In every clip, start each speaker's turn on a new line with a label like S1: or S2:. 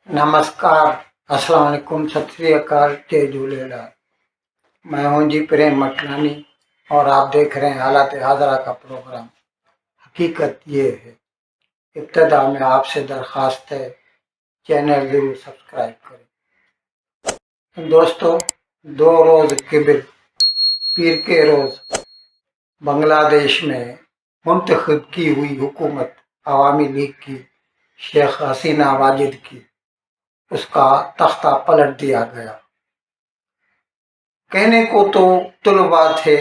S1: नमस्कार, अस्सलाम वालेकुम, सत श्री अकाल, जय झूलेलाल। मैं हूं जी प्रेम मटलानी और आप देख रहे हैं हालात हाजरा का प्रोग्राम। हकीकत ये है, इब्तदा में आपसे दरख्वास्त है, चैनल जरूर सब्सक्राइब करें। दोस्तों, 2 रोज़ किबिल पीर के रोज़ बांग्लादेश में मुंतखब की हुई हुकूमत अवामी लीग की, शेख हसीना वाजिद की, उसका तख्ता पलट दिया गया। कहने को तो तलबा थे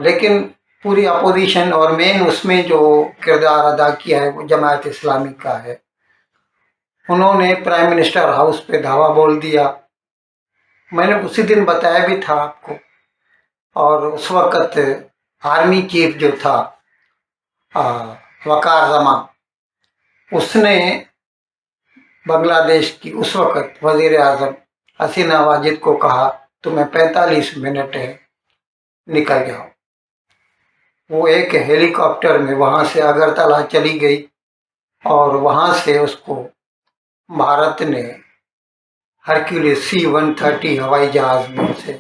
S1: लेकिन पूरी अपोजिशन और मेन उसमें जो किरदार अदा किया है वो जमात इस्लामी का है। उन्होंने प्राइम मिनिस्टर हाउस पे धावा बोल दिया। मैंने उसी दिन बताया भी था आपको। और उस वक़्त आर्मी चीफ जो था वकार जमान, उसने बांग्लादेश की उस वक़्त वज़ीर आज़म हसीना वाजिद को कहा तुम्हें 45 मिनट है, निकल जाओ। वो एक हेलीकॉप्टर में वहाँ से अगरतला चली गई और वहाँ से उसको भारत ने हरक्यूलिस C-130 हवाई जहाज में से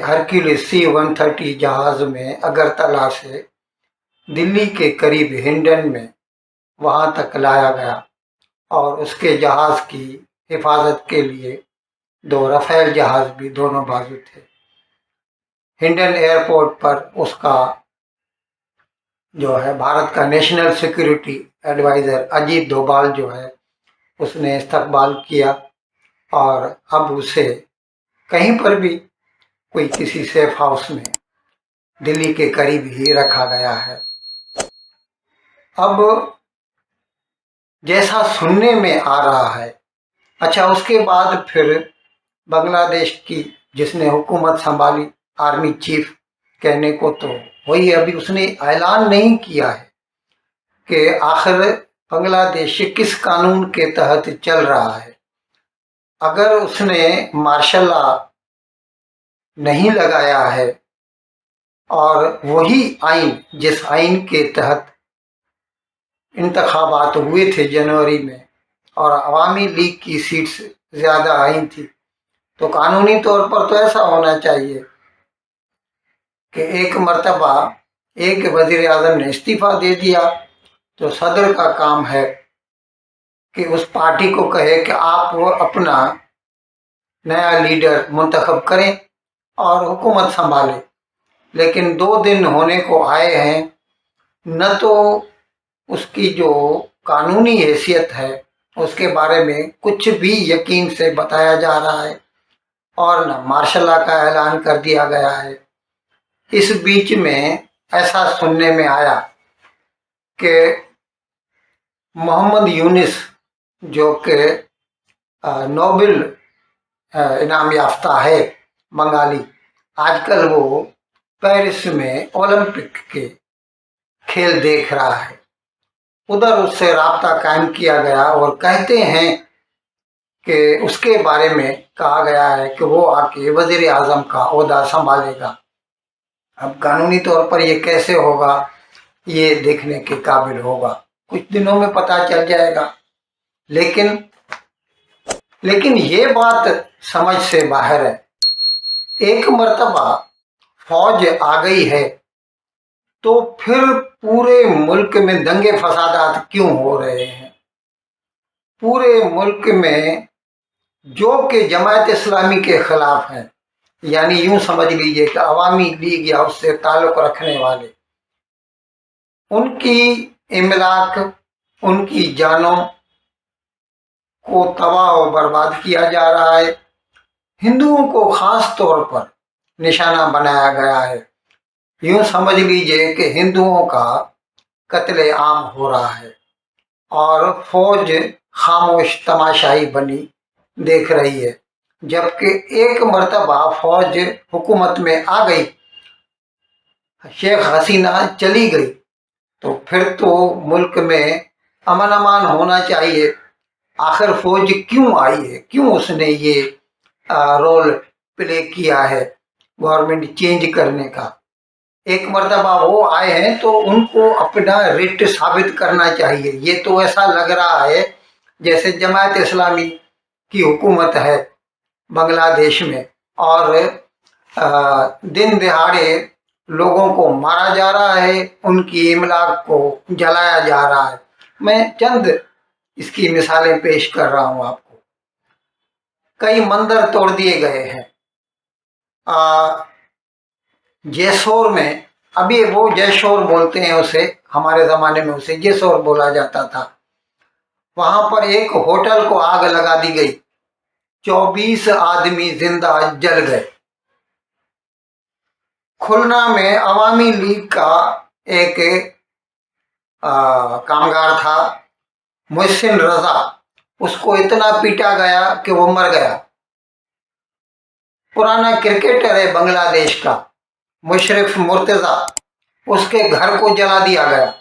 S1: हरक्यूलिस C-130 जहाज में अगरतला से दिल्ली के करीब हिंडन में वहाँ तक लाया गया और उसके जहाज की हिफाजत के लिए 2 रफेल जहाज भी दोनों बाजू थे। हिंडन एयरपोर्ट पर उसका जो है भारत का national security adviser Ajit Doval जो है उसने इस्तकबाल किया और अब उसे कहीं पर भी कोई किसी सेफ हाउस में दिल्ली के करीब ही रखा गया है। अब जैसा सुनने में आ रहा है, अच्छा उसके बाद फिर बांग्लादेश की जिसने हुकूमत संभाली, आर्मी चीफ कहने को तो वही, अभी उसने ऐलान नहीं किया है कि आखिर बांग्लादेश किस कानून के तहत चल रहा है। अगर उसने मार्शल लॉ नहीं लगाया है और वही आइन जिस आइन के तहत इंतखाबात हुए थे जनवरी में और अवामी लीग की सीट्स ज़्यादा आई थी, तो कानूनी तौर पर तो ऐसा होना चाहिए कि एक मर्तबा एक वज़ीर आज़म ने इस्तीफ़ा दे दिया तो सदर का काम है कि उस पार्टी को कहे कि आप वो अपना नया लीडर मुंतखब करें और हुकूमत संभालें। लेकिन 2 दिन होने को आए हैं, न तो उसकी जो कानूनी हैसियत है उसके बारे में कुछ भी यकीन से बताया जा रहा है और न मार्शल लॉ का ऐलान कर दिया गया है। इस बीच में ऐसा सुनने में आया कि मोहम्मद यूनिस जो कि नोबेल इनाम याफ्ता है बंगाली, आजकल वो पेरिस में ओलंपिक के खेल देख रहा है। उधर उससे राब्ता कायम किया गया और कहते हैं कि उसके बारे में कहा गया है कि वो आके वज़ीर आज़म का ओहदा संभालेगा। अब कानूनी तौर पर ये कैसे होगा, ये देखने के काबिल होगा, कुछ दिनों में पता चल जाएगा। लेकिन ये बात समझ से बाहर है। एक मर्तबा फौज आ गई है तो फिर पूरे मुल्क में दंगे फसादात क्यों हो रहे हैं? पूरे मुल्क में जो कि जमात इस्लामी के खिलाफ हैं, यानी यूं समझ लीजिए कि अवामी लीग या उससे ताल्लुक़ रखने वाले, उनकी इमलाक, उनकी जानों को तबाह और बर्बाद किया जा रहा है। हिंदुओं को ख़ास तौर पर निशाना बनाया गया है। यूं समझ लीजिए कि हिंदुओं का कत्ले आम हो रहा है और फौज खामोश तमाशाई बनी देख रही है। जबकि एक मर्तबा फौज हुकूमत में आ गई, शेख हसीना चली गई, तो फिर तो मुल्क में अमन अमान होना चाहिए। आखिर फौज क्यों आई है, क्यों उसने ये रोल प्ले किया है गवर्नमेंट चेंज करने का? एक मर्तबा वो आए हैं तो उनको अपना रिट साबित करना चाहिए। ये तो ऐसा लग रहा है जैसे जमात इस्लामी की हुकूमत है बांग्लादेश में, और दिन दिहाड़े लोगों को मारा जा रहा है, उनकी इमलाक को जलाया जा रहा है। मैं चंद इसकी मिसालें पेश कर रहा हूँ आपको। कई मंदिर तोड़ दिए गए हैं। जैसोर में, अभी वो जैसोर बोलते हैं उसे, हमारे ज़माने में उसे जैसोर बोला जाता था। वहाँ पर एक होटल को आग लगा दी गई, 24 आदमी जिंदा जल गए। खुलना में अवामी लीग का एक कामगार था, मोहसिन रजा, उसको इतना पीटा गया कि वो मर गया। पुराना क्रिकेटर है बांग्लादेश का मुशर्रफ मुर्तजा, उसके घर को जला दिया गया।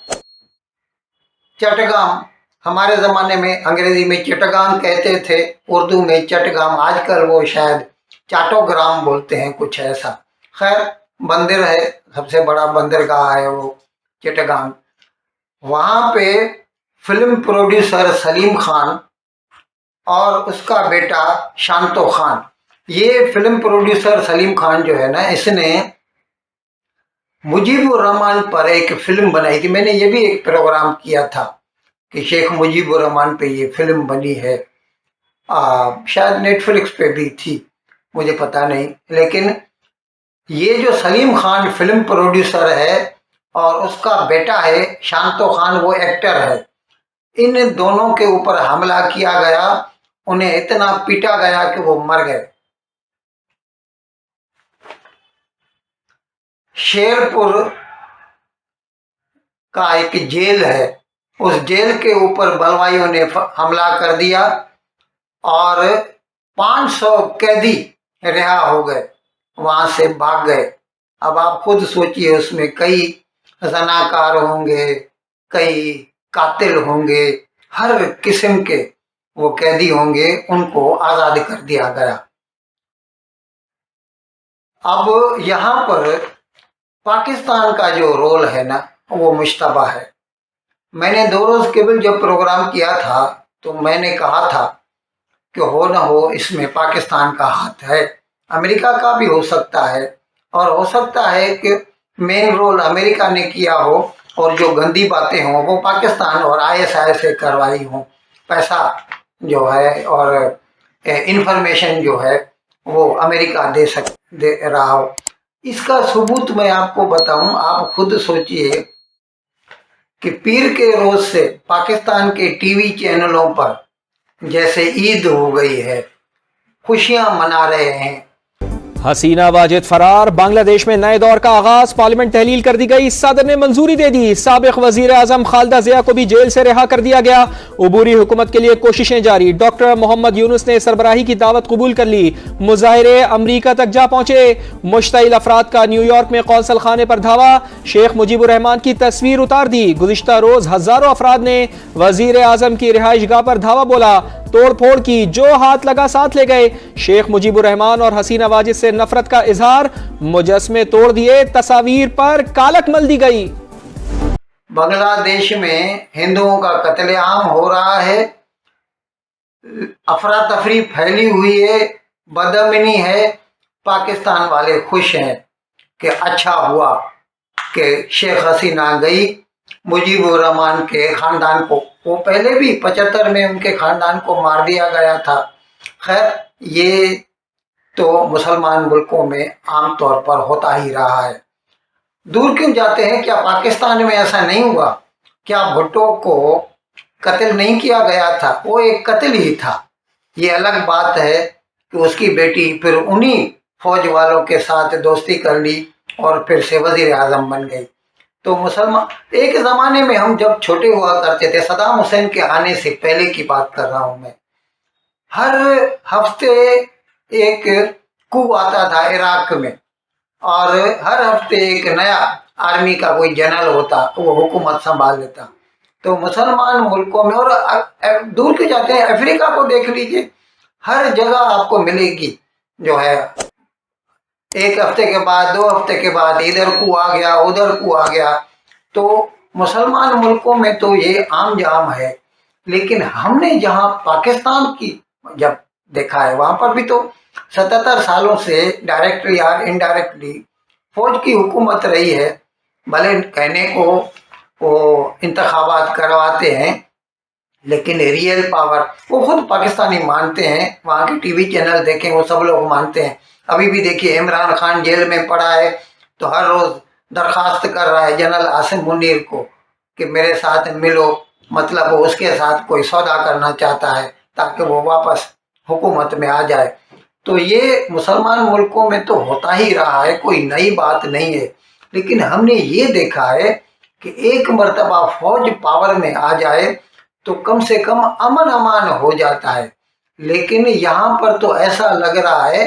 S1: चटगाम, हमारे ज़माने में अंग्रेजी में चटगाम कहते थे, उर्दू में चटगाम, आजकल वो शायद चाटोग्राम बोलते हैं, कुछ ऐसा। खैर, बंदर है, सबसे बड़ा बंदरगाह है वो चटगाम। वहाँ पे फिल्म प्रोड्यूसर सलीम खान और उसका बेटा शांतो खान, ये फिल्म प्रोड्यूसर सलीम खान जो है ना, इसने मुजीबुर रहमान पर एक फिल्म बनाई थी। मैंने ये भी एक प्रोग्राम किया था कि शेख मुजीबुर रहमान पे ये फिल्म बनी है। शायद नेटफ्लिक्स पे भी थी, मुझे पता नहीं। लेकिन ये जो सलीम खान फिल्म प्रोड्यूसर है और उसका बेटा है शांतो खान, वो एक्टर है, इन दोनों के ऊपर हमला किया गया, उन्हें इतना पीटा गया कि वो मर गए। शेरपुर का एक जेल है, उस जेल के ऊपर बलवाइयों ने हमला कर दिया और 500 कैदी रिहा हो गए, वहां से भाग गए। अब आप खुद सोचिए, उसमें कई जनाकार होंगे, कई कातिल होंगे, हर किस्म के वो कैदी होंगे, उनको आज़ाद कर दिया गया। अब यहाँ पर पाकिस्तान का जो रोल है ना, वो मुश्तबा है। मैंने 2 रोज़ केवल जब प्रोग्राम किया था तो मैंने कहा था कि हो ना हो इसमें पाकिस्तान का हाथ है, अमेरिका का भी हो सकता है, और हो सकता है कि मेन रोल अमेरिका ने किया हो और जो गंदी बातें हों वो पाकिस्तान और आईएसआई से करवाई हों। पैसा जो है और इंफॉर्मेशन जो है वो अमेरिका दे रहा हो। इसका सबूत मैं आपको बताऊं, आप खुद सोचिए कि पीर के रोज से पाकिस्तान के टीवी चैनलों पर जैसे ईद हो गई है, खुशियां मना रहे हैं।
S2: हसीना वाजिद फरार, बांग्लादेश में नए दौर का आगाज, पार्लियामेंट तहलील कर दी गई, सदर ने मंजूरी दे दी। साबिक वजीर आजम खालिदा जिया को भी जेल से रिहा कर दिया गया। उबूरी हुकूमत के लिए कोशिशें जारी। डॉक्टर मोहम्मद यूनुस ने सरबराही की दावत कबूल कर ली। मुजाहिरे अमरीका तक जा पहुंचे। मुश्तइल अफराद का न्यूयॉर्क में कौंसल खाने पर धावा। शेख मुजीबुर रहमान की तस्वीर उतार दी। गुज़िश्ता रोज हजारों अफराद ने वजीर आजम की रिहाइश गाह पर धावा बोला, तोड़ फोड़ की, जो हाथ लगा साथ ले गए। शेख मुजीबुर रहमान और हसीना वाजिद से नफरत का इजहार, मुजस्मे तोड़ दिए, तस्वीर पर कालक मल दी गई।
S1: बांग्लादेश में हिंदुओं का कत्लेआम हो रहा है, अफरा तफरी फैली हुई है, बदअमनी है। पाकिस्तान वाले खुश हैं कि अच्छा हुआ कि शेख हसीना गई, मुजीबुर रहमान के खानदान को, वो पहले भी 75 में उनके खानदान को मार दिया गया था। खैर, ये तो मुसलमान मुल्कों में आम तौर पर होता ही रहा है। दूर क्यों जाते हैं? क्या पाकिस्तान में ऐसा नहीं हुआ? क्या भुट्टो को कत्ल नहीं किया गया था? वो एक कत्ल ही था। ये अलग बात है कि उसकी बेटी फिर उन्हीं फौज वालों के साथ दोस्ती कर ली और फिर से वजीर आजम बन गई। तो मुसलमान, एक ज़माने में हम जब छोटे हुआ करते थे, सद्दाम हुसैन के आने से पहले की बात कर रहा हूँ मैं, हर हफ्ते एक कू आता था इराक में, और हर हफ्ते एक नया आर्मी का कोई जनरल होता, वो हुकूमत संभाल लेता। तो मुसलमान मुल्कों में, और दूर के जाते हैं, अफ्रीका को देख लीजिए, हर जगह आपको मिलेगी जो है एक हफ्ते के बाद, 2 हफ्ते के बाद इधर को आ गया, उधर को आ गया। तो मुसलमान मुल्कों में तो ये आम जाम है, लेकिन हमने जहाँ पाकिस्तान की जब देखा है, वहाँ पर भी तो 77 सालों से डायरेक्टली या इनडायरेक्टली फौज की हुकूमत रही है। भले कहने को वो इंतखाबात करवाते हैं, लेकिन रियल पावर वो खुद पाकिस्तानी मानते हैं। वहाँ के टीवी चैनल देखें, वो सब लोग मानते हैं। अभी भी देखिए, इमरान खान जेल में पड़ा है तो हर रोज दरखास्त कर रहा है जनरल आसिम मुनीर को कि मेरे साथ मिलो, मतलब वो उसके साथ कोई सौदा करना चाहता है ताकि वो वापस हुकूमत में आ जाए। तो ये मुसलमान मुल्कों में तो होता ही रहा है, कोई नई बात नहीं है। लेकिन हमने ये देखा है कि एक मर्तबा फौज पावर में आ जाए तो कम से कम अमन अमान हो जाता है। लेकिन यहाँ पर तो ऐसा लग रहा है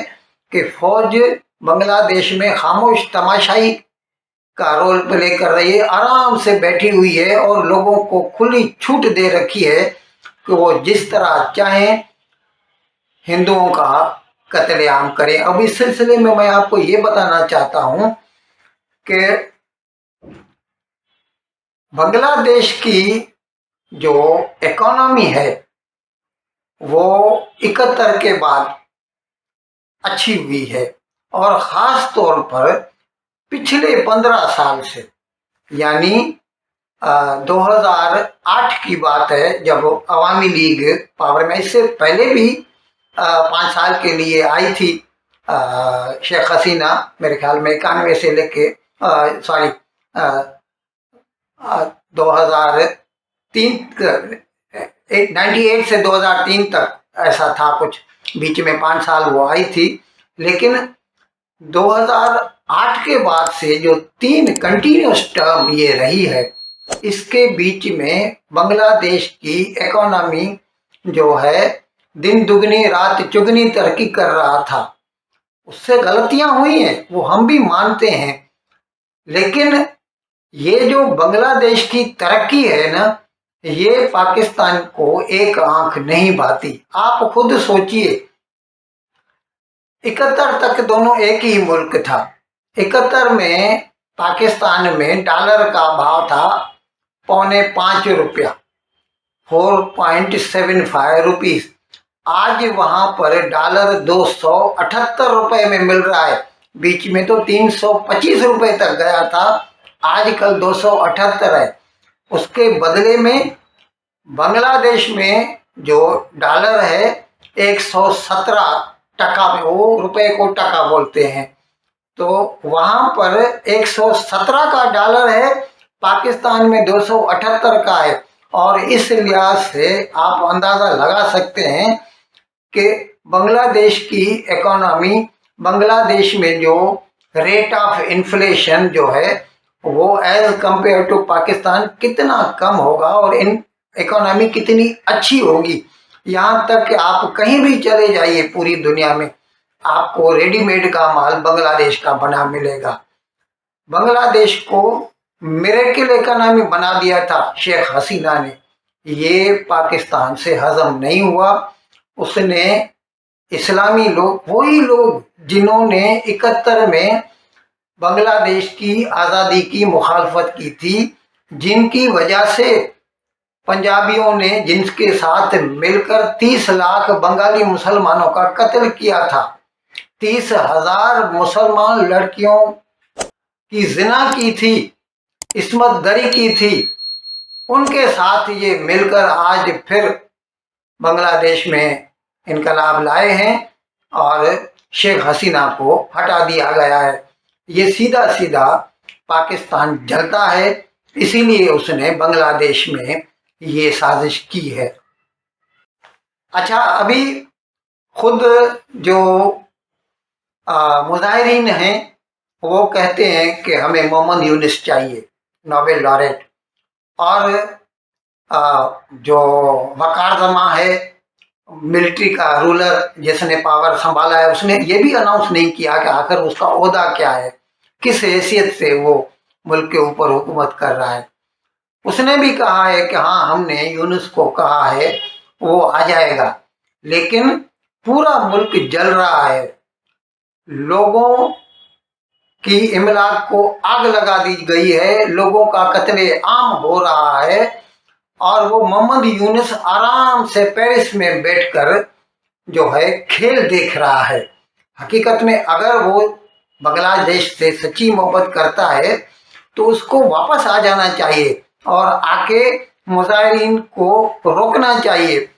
S1: कि फौज बांग्लादेश में खामोश तमाशाई का रोल प्ले कर रही है, आराम से बैठी हुई है और लोगों को खुली छूट दे रखी है कि वो जिस तरह चाहें हिंदुओं का कत्लेआम करें। अब इस सिलसिले में मैं आपको ये बताना चाहता हूँ कि बांग्लादेश की जो इकोनॉमी है वो 71 के बाद अच्छी हुई है, और ख़ास तौर पर पिछले 15 साल से, यानी 2008 की बात है जब अवामी लीग पावर में, इससे पहले भी 5 साल के लिए आई थी शेख हसीना, मेरे ख्याल में 91 से लेके 2003 98 से 2003 तक ऐसा था कुछ, बीच में 5 साल वो आई थी। लेकिन 2008 के बाद से जो 3 कंटिन्यूस टर्म ये रही है, इसके बीच में बांग्लादेश की इकोनॉमी जो है दिन दुगनी रात चुगनी तरक्की कर रहा था। उससे गलतियां हुई हैं, वो हम भी मानते हैं, लेकिन ये जो बांग्लादेश की तरक्की है ना, ये पाकिस्तान को एक आंख नहीं भाती। आप खुद सोचिए, 71 तक दोनों एक ही मुल्क था। 71 में पाकिस्तान में डॉलर का भाव था ₹4.5, 4.75 रुपीस। आज वहां पर डॉलर 278 रुपए में मिल रहा है। बीच में तो 325 रुपए तक गया था, आजकल 278 है। उसके बदले में बांग्लादेश में जो डॉलर है 117 टका में, वो रुपए को टका बोलते हैं, तो वहां पर 117 का डॉलर है, पाकिस्तान में 278 का है। और इस लिहाज से आप अंदाजा लगा सकते हैं कि बांग्लादेश की इकोनॉमी, बांग्लादेश में जो रेट ऑफ इन्फ्लेशन जो है वो एज कंपेयर टू पाकिस्तान कितना कम होगा और इन इकोनॉमी कितनी अच्छी होगी। यहाँ तक कि आप कहीं भी चले जाइए पूरी दुनिया में, आपको रेडीमेड का माल बांग्लादेश का बना मिलेगा। बांग्लादेश को मिरेकल इकोनॉमी बना दिया था शेख हसीना ने, ये पाकिस्तान से हजम नहीं हुआ। उसने इस्लामी लोग, वही लोग जिन्होंने 71 में बांग्लादेश की आज़ादी की मुखालफत की थी, जिनकी वजह से पंजाबियों ने जिनके साथ मिलकर 30 लाख बंगाली मुसलमानों का कत्ल किया था, 30,000 मुसलमान लड़कियों की जिना की थी, इस्मत दरी की थी, उनके साथ ये मिलकर आज फिर बांग्लादेश में इनकलाब लाए हैं और शेख हसीना को हटा दिया गया है। ये सीधा सीधा पाकिस्तान जलता है, इसीलिए उसने बांग्लादेश में ये साजिश की है। अच्छा, अभी खुद जो मुजाहिरीन हैं वो कहते हैं कि हमें मोहम्मद यूनुस चाहिए, नोबेल लॉरेट। और जो वकार जमा है मिलिट्री का रूलर जिसने पावर संभाला है, उसने ये भी अनाउंस नहीं किया कि आखिर उसका ओहदा क्या है, किस हैसियत से वो मुल्क के ऊपर हुकूमत कर रहा है। उसने भी कहा है कि हाँ, हमने यूनुस को कहा है वो आ जाएगा, लेकिन पूरा मुल्क जल रहा है। लोगों की इमलाक को आग लगा दी गई है, लोगों का कत्ले आम हो रहा है और वो मोहम्मद यूनुस आराम से पेरिस में बैठकर जो है खेल देख रहा है। हकीकत में अगर वो बांग्लादेश से सच्ची मोहब्बत करता है तो उसको वापस आ जाना चाहिए और आके मुजाहिरीन को रोकना चाहिए।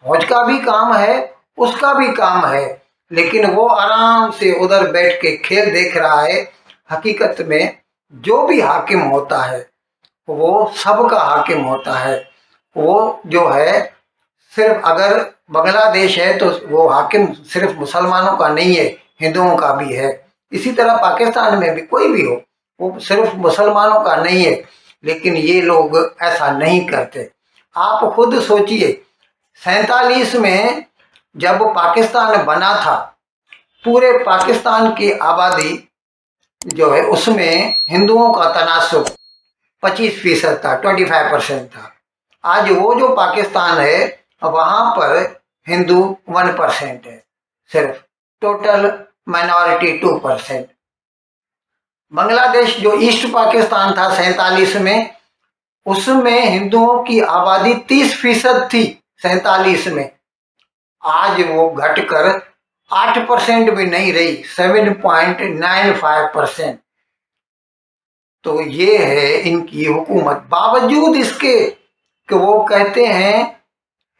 S1: फौज का भी काम है, उसका भी काम है, लेकिन वो आराम से उधर बैठ के खेल देख रहा है। हकीकत में जो भी हाकिम होता है वो सबका हाकिम होता है। वो जो है सिर्फ अगर बांग्लादेश है तो वो हाकिम सिर्फ मुसलमानों का नहीं है, हिंदुओं का भी है। इसी तरह पाकिस्तान में भी कोई भी हो, वो सिर्फ मुसलमानों का नहीं है, लेकिन ये लोग ऐसा नहीं करते। आप खुद सोचिए, 47 में जब पाकिस्तान बना था, पूरे पाकिस्तान की आबादी जो है उसमें हिंदुओं का तनासुब 25% था, 25% था। आज वो जो पाकिस्तान है वहाँ पर हिंदू 1% है, सिर्फ टोटल माइनॉरिटी 2%। बांग्लादेश जो ईस्ट पाकिस्तान था 47 में, उसमें हिंदुओं की आबादी 30% थी 47 में। आज वो घटकर 8% भी नहीं रही, 7.95%। तो ये है इनकी हुकूमत। बावजूद इसके कि वो कहते हैं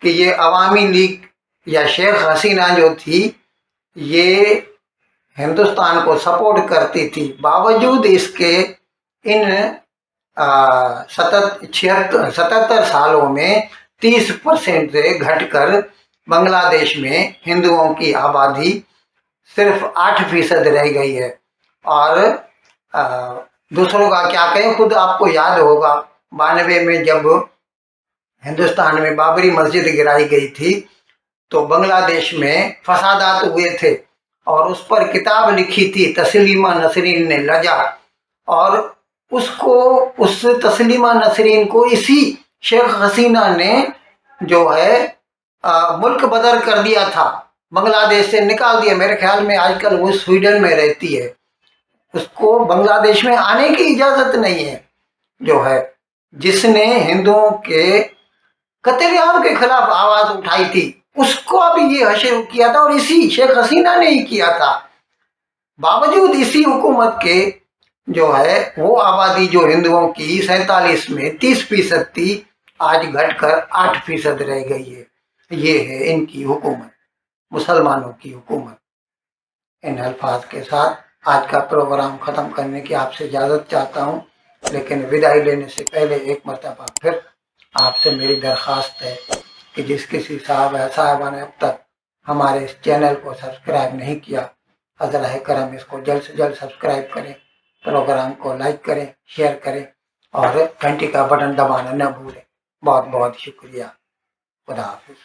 S1: कि ये अवामी लीग या शेख हसीना जो थी ये हिंदुस्तान को सपोर्ट करती थी, बावजूद इसके इन 77 सालों में 30% से घटकर बांग्लादेश में हिंदुओं की आबादी सिर्फ 8% रह गई है। और दूसरों का क्या कहें, खुद आपको याद होगा 92 में जब हिंदुस्तान में बाबरी मस्जिद गिराई गई थी तो बांग्लादेश में फसादात हुए थे और उस पर किताब लिखी थी तस्लीमा नसरीन ने लजा, और उसको उस तस्लीमा नसरीन को इसी शेख हसीना ने जो है मुल्क बदर कर दिया था, बांग्लादेश से निकाल दिया। मेरे ख्याल में आजकल वो स्वीडन में रहती है, उसको बांग्लादेश में आने की इजाज़त नहीं है। जो है जिसने हिंदुओं के कत्लेआम के खिलाफ आवाज़ उठाई थी उसको भी ये हशर किया था और इसी शेख हसीना ने ही किया था। बावजूद इसी हुकूमत के जो है वो आबादी जो हिंदुओं की 47 में 30% थी, आज घटकर 8% रह गई है। ये है इनकी हुकूमत, मुसलमानों की हुकूमत। इन अल्फाज के साथ आज का प्रोग्राम ख़त्म करने की आपसे इजाज़त चाहता हूँ, लेकिन विदाई लेने से पहले एक मरतबा फिर आपसे मेरी दरख्वास्त है कि जिस किसी साहबा ने अब तक हमारे इस चैनल को सब्सक्राइब नहीं किया, हज़रा करम इसको जल्द से जल्द सब्सक्राइब करें, प्रोग्राम को लाइक करें, शेयर करें और घंटी का बटन दबाना न भूलें। बहुत बहुत शुक्रिया। खुदा हाफिज़।